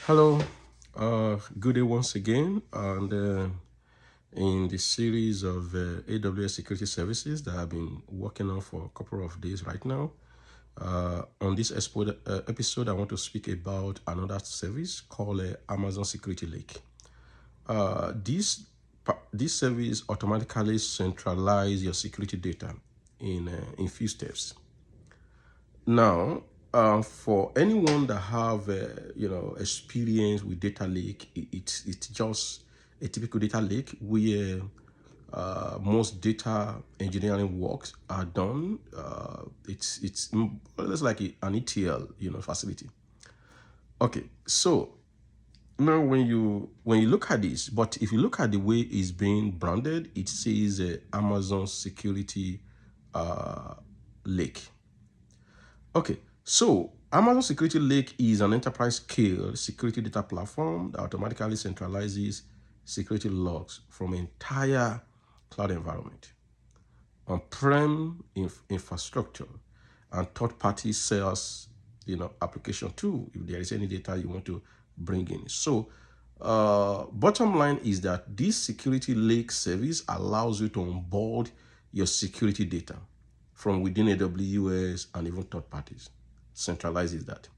Hello, good day once again, and in the series of AWS security services that I've been working on for a couple of days right now. On this episode, I want to speak about another service called Amazon Security Lake. This service automatically centralizes your security data in few steps. Now, for anyone that have experience with data lake, it's just a typical data lake where most data engineering works are done. It's like an ETL facility. Okay, so now when you look at this, but if you look at the way it's being branded, it says Amazon Security Lake. Okay, so Amazon Security Lake is an enterprise scale security data platform that automatically centralizes security logs from entire cloud environment, on-prem infrastructure, and third-party sales, application too, if there is any data you want to bring in. So, bottom line is that this security lake service allows you to onboard your security data from within AWS and even third parties. Centralizes that.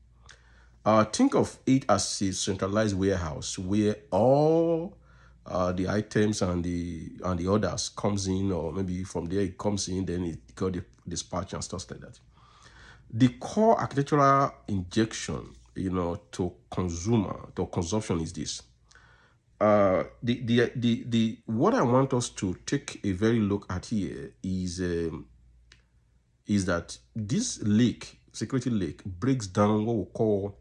Think of it as a centralized warehouse where all the items and the orders comes in, or maybe from there it comes in, then it got dispatched and stuff like that. The core architectural injection, to consumption is this. The what I want us to take a very look at here is that this lake, security lake, breaks down what we call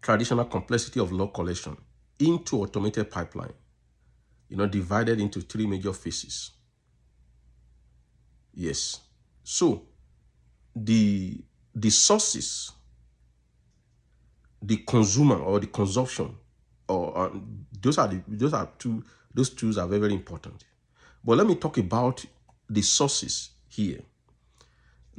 traditional complexity of log collection into automated pipeline, divided into three major phases. Yes. So the sources, the consumer or the consumption, or those tools are very, very important. But let me talk about the sources here.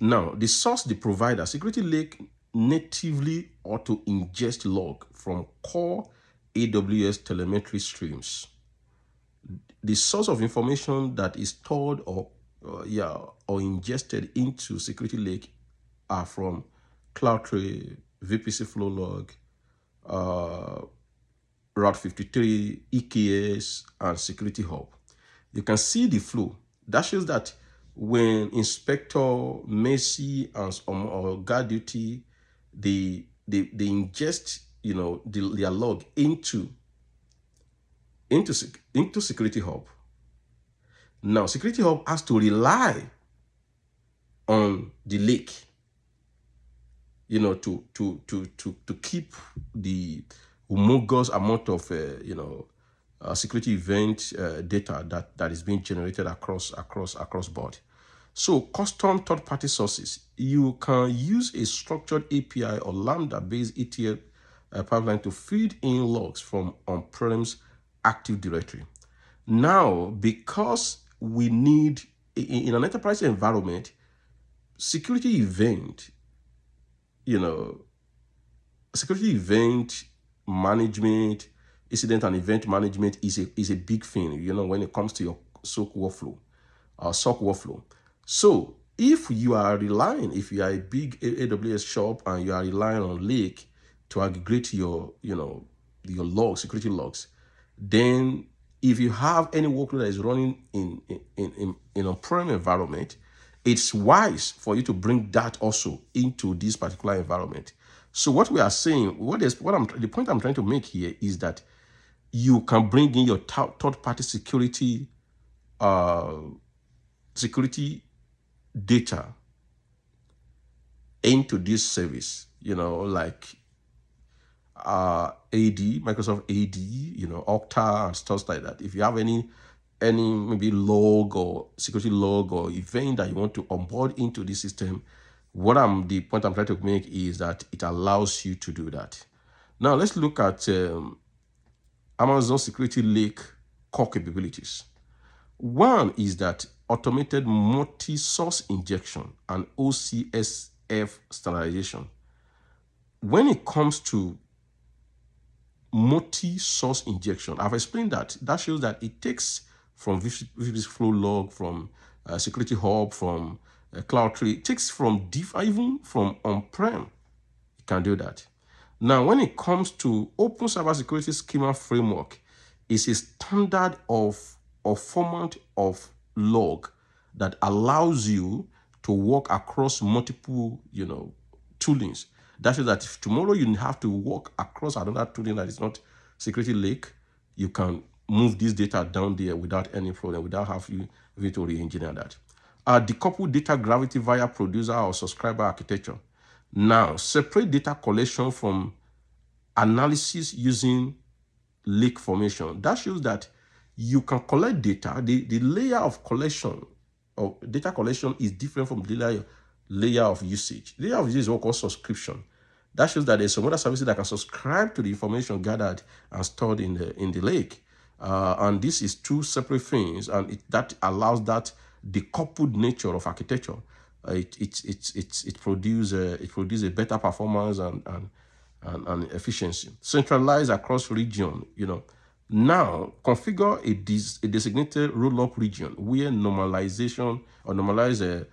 Now, the source, the provider, Security Lake natively auto ingest log from core AWS telemetry streams. The source of information that is stored or ingested into Security Lake are from CloudTrail, VPC Flow Log, Route 53, EKS, and Security Hub. You can see the flow. That shows that when Inspector, Messi, or guard duty, they ingest their log into Security Hub. Now, Security Hub has to rely on the lake, to keep the humongous amount of security event data that is being generated across board. So custom third-party sources, you can use a structured API or Lambda-based ETL pipeline to feed in logs from on-premise Active Directory. Now, because we need, in an enterprise environment, security event management, incident and event management is a big thing, when it comes to your SOC workflow. So if you are a big AWS shop and you are relying on Lake to aggregate your logs, security logs, then if you have any workload that is running in on-prem environment, it's wise for you to bring that also into this particular environment. So what we are saying, the point I'm trying to make here is that you can bring in your third-party security data into this service, like Microsoft AD, Okta and stuff like that. If you have any maybe log or security log or event that you want to onboard into the system, the point I'm trying to make is that it allows you to do that. Now let's look at Amazon Security Lake core capabilities. One is that automated multi-source injection and OCSF standardization. When it comes to multi-source injection. I've explained that. That shows that it takes from VPC flow log, from security hub, from cloud tree. It takes from even from on-prem. You can do that. Now, when it comes to open cybersecurity schema framework, it's a standard of format of log that allows you to work across multiple, toolings. That is that if tomorrow you have to work across another tooling that is not security lake, you can move this data down there without any problem, without having to re-engineer that. Decouple data gravity via producer or subscriber architecture. Now, separate data collection from analysis using lake formation. That shows that you can collect data. The layer of collection of data collection is different from the layer of usage. The layer of usage is what called subscription. That shows that there's some other services that can subscribe to the information gathered and stored in the lake. And this is two separate things, and that allows that decoupled nature of architecture. It produces a better performance and efficiency. Centralize across region. Now configure a designated roll-up region where normalization or normalize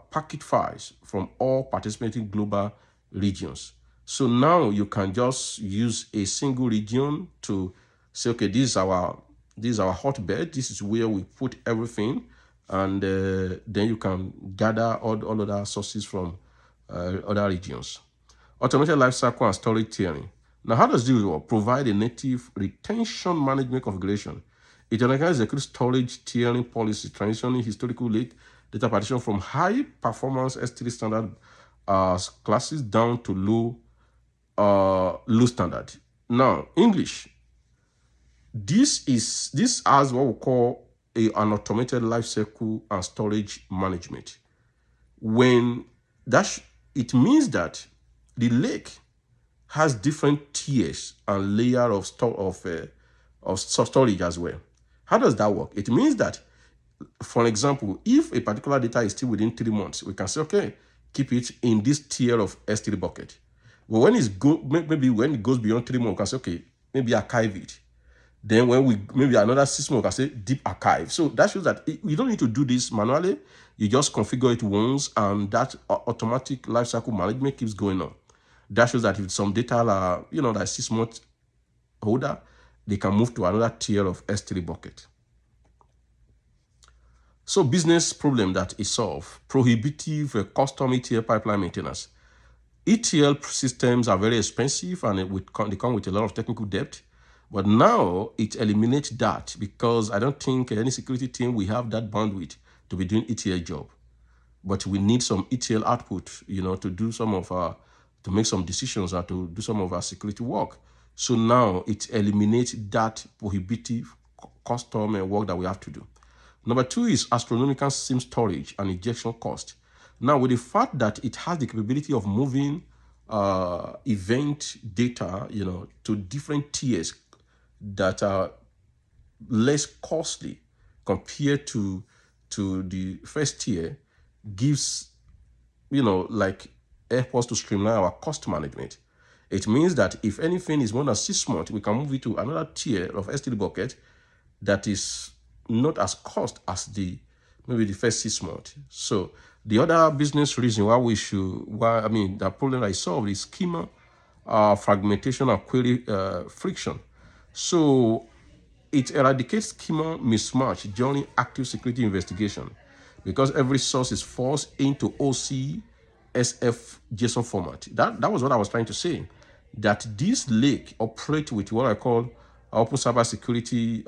packet files from all participating global regions. So now you can just use a single region to say, okay, this is our hotbed. This is where we put everything, and then you can gather all other sources from other regions. Automated lifecycle and storage tiering. Now, how does this work? Provide a native retention management configuration. It organizes execute storage tiering policy, transitioning historical lake data partition from high performance S3 standard classes down to low standard. Now, English. This has what we call an automated lifecycle and storage management. When it means that the lake has different tiers and layer of storage as well. How does that work? It means that, for example, if a particular data is still within 3 months, we can say, okay, keep it in this tier of S3 bucket. But when maybe when it goes beyond 3 months, we can say, okay, maybe archive it. Then when maybe another 6 months, we can say deep archive. So that shows that you don't need to do this manually. You just configure it once, and that automatic lifecycle management keeps going on. That shows that if some data are, like 6 months older, they can move to another tier of S3 bucket. So business problem that is solved: prohibitive custom ETL pipeline maintenance. ETL systems are very expensive, and they come with a lot of technical debt. But now it eliminates that, because I don't think any security team will have that bandwidth to be doing ETL job. But we need some ETL output, to do to make some decisions or to do some of our security work. So now it eliminates that prohibitive custom work that we have to do. Number 2 is astronomical SIM storage and injection cost. Now, with the fact that it has the capability of moving event data, to different tiers that are less costly compared to the first tier, gives, help us to streamline our cost management. It means that if anything is more than 6 months, we can move it to another tier of S3 bucket that is not as cost as maybe the first 6 months. So the other business reason why the problem I solved is schema fragmentation and query friction. So it eradicates schema mismatch during active security investigation, because every source is forced into OC SF JSON format. That was what I was trying to say, that this lake operates with what I call open cybersecurity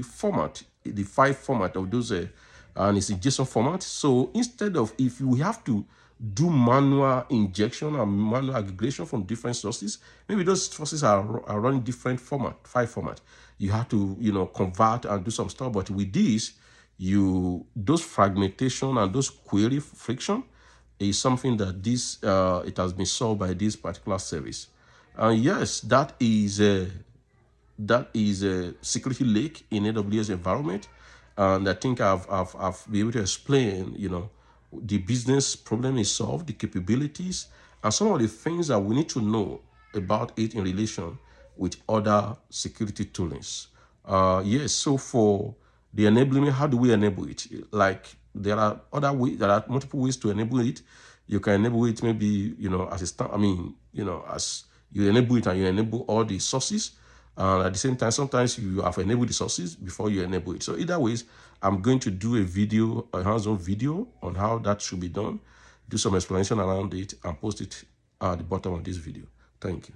format, the 5 format of those, and it's a JSON format. So instead of, if you have to do manual injection and manual aggregation from different sources, maybe those sources are running different 5 format. You have to convert and do some stuff. But with this, those fragmentation and those query friction is something that it has been solved by this particular service. And yes, that is a security lake in AWS environment. And I think I've been able to explain, the business problem is solved, the capabilities, and some of the things that we need to know about it in relation with other security toolings. Yes, so for the enabling, how do we enable it? Like there are other ways, there are multiple ways to enable it. You can enable it maybe, as a start, as you enable it and you enable all the sources. At the same time, sometimes you have enabled the sources before you enable it. So either ways, I'm going to do a video, a hands-on video on how that should be done, do some explanation around it and post it at the bottom of this video. Thank you.